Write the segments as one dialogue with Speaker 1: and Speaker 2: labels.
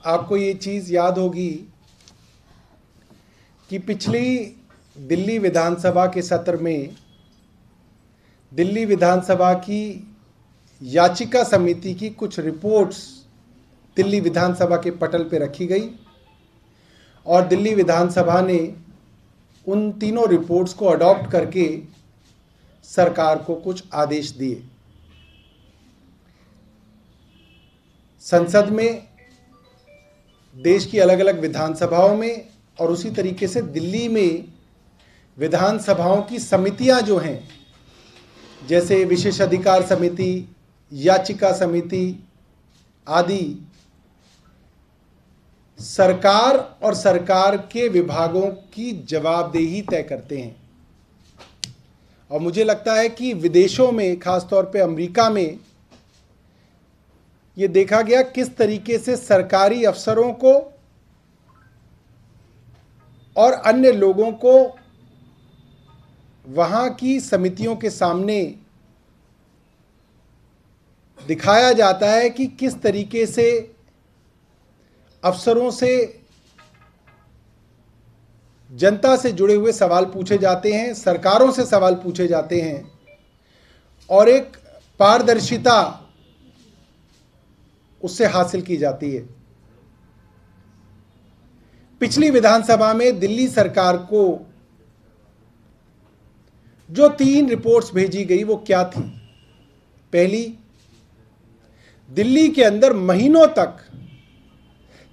Speaker 1: आपको ये चीज़ याद होगी कि पिछली दिल्ली विधानसभा के सत्र में दिल्ली विधानसभा की याचिका समिति की कुछ रिपोर्ट्स दिल्ली विधानसभा के पटल पर रखी गई और दिल्ली विधानसभा ने उन तीनों रिपोर्ट्स को अडॉप्ट करके सरकार को कुछ आदेश दिए। संसद में, देश की अलग अलग विधानसभाओं में और उसी तरीके से दिल्ली में विधानसभाओं की समितियां जो हैं, जैसे विशेषाधिकार समिति, याचिका समिति आदि, सरकार और सरकार के विभागों की जवाबदेही तय करते हैं। और मुझे लगता है कि विदेशों में, खासतौर पे अमेरिका में, ये देखा गया किस तरीके से सरकारी अफसरों को और अन्य लोगों को वहाँ की समितियों के सामने दिखाया जाता है कि किस तरीके से अफसरों से, जनता से जुड़े हुए सवाल पूछे जाते हैं, सरकारों से सवाल पूछे जाते हैं और एक पारदर्शिता उससे हासिल की जाती है। पिछली विधानसभा में दिल्ली सरकार को जो 3 रिपोर्ट्स भेजी गई वो क्या थी? पहली, दिल्ली के अंदर महीनों तक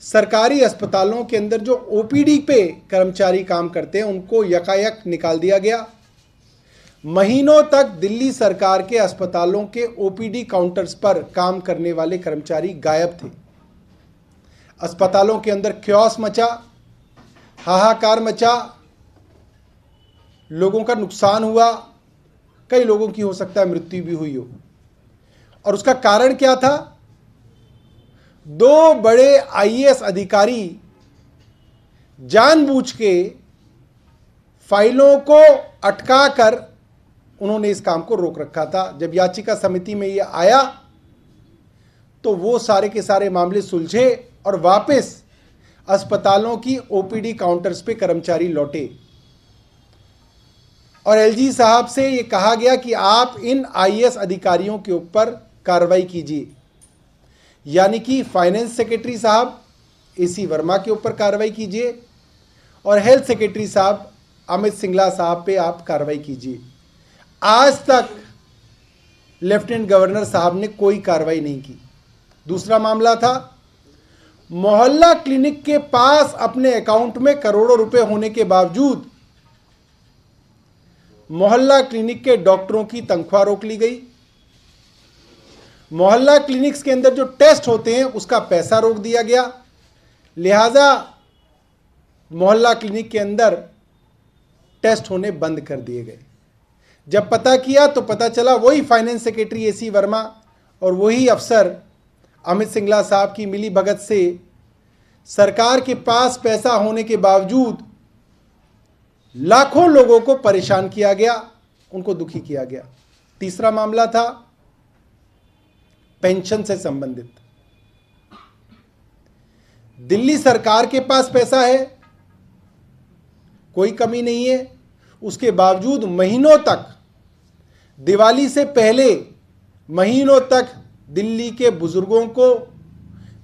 Speaker 1: सरकारी अस्पतालों के अंदर जो ओपीडी पे कर्मचारी काम करते हैं उनको यकायक निकाल दिया गया। महीनों तक दिल्ली सरकार के अस्पतालों के ओपीडी काउंटर्स पर काम करने वाले कर्मचारी गायब थे। अस्पतालों के अंदर क्योस मचा, हाहाकार मचा, लोगों का नुकसान हुआ, कई लोगों की हो सकता है मृत्यु भी हुई हो। और उसका कारण क्या था? 2 बड़े आईएएस अधिकारी जानबूझ के फाइलों को अटकाकर उन्होंने इस काम को रोक रखा था। जब याचिका समिति में यह आया तो वो सारे के सारे मामले सुलझे और वापस अस्पतालों की ओपीडी काउंटर्स पे कर्मचारी लौटे और एलजी साहब से ये कहा गया कि आप इन आईएएस अधिकारियों के ऊपर कार्रवाई कीजिए, यानी कि फाइनेंस सेक्रेटरी साहब एसी वर्मा के ऊपर कार्रवाई कीजिए और हेल्थ सेक्रेटरी साहब अमित सिंगला साहब पे आप कार्रवाई कीजिए। आज तक लेफ्टिनेंट गवर्नर साहब ने कोई कार्रवाई नहीं की। दूसरा मामला था, मोहल्ला क्लिनिक के पास अपने अकाउंट में करोड़ों रुपए होने के बावजूद मोहल्ला क्लिनिक के डॉक्टरों की तनख्वाह रोक ली गई। मोहल्ला क्लिनिक्स के अंदर जो टेस्ट होते हैं उसका पैसा रोक दिया गया, लिहाजा मोहल्ला क्लिनिक के अंदर टेस्ट होने बंद कर दिए गए। जब पता किया तो पता चला वही फाइनेंस सेक्रेटरी एसी वर्मा और वही अफसर अमित सिंगला साहब की मिली भगत से सरकार के पास पैसा होने के बावजूद लाखों लोगों को परेशान किया गया, उनको दुखी किया गया। तीसरा मामला था पेंशन से संबंधित। दिल्ली सरकार के पास पैसा है, कोई कमी नहीं है, उसके बावजूद महीनों तक, दिवाली से पहले महीनों तक दिल्ली के बुजुर्गों को,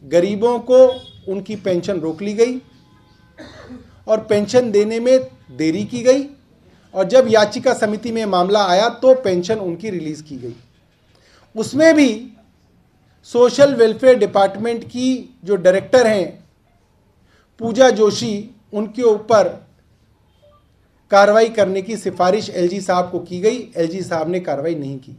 Speaker 1: गरीबों को उनकी पेंशन रोक ली गई और पेंशन देने में देरी की गई और जब याचिका समिति में मामला आया तो पेंशन उनकी रिलीज की गई। उसमें भी सोशल वेलफेयर डिपार्टमेंट की जो डायरेक्टर हैं पूजा जोशी, उनके ऊपर कार्रवाई करने की सिफारिश एलजी साहब को की गई। एलजी साहब ने कार्रवाई नहीं की।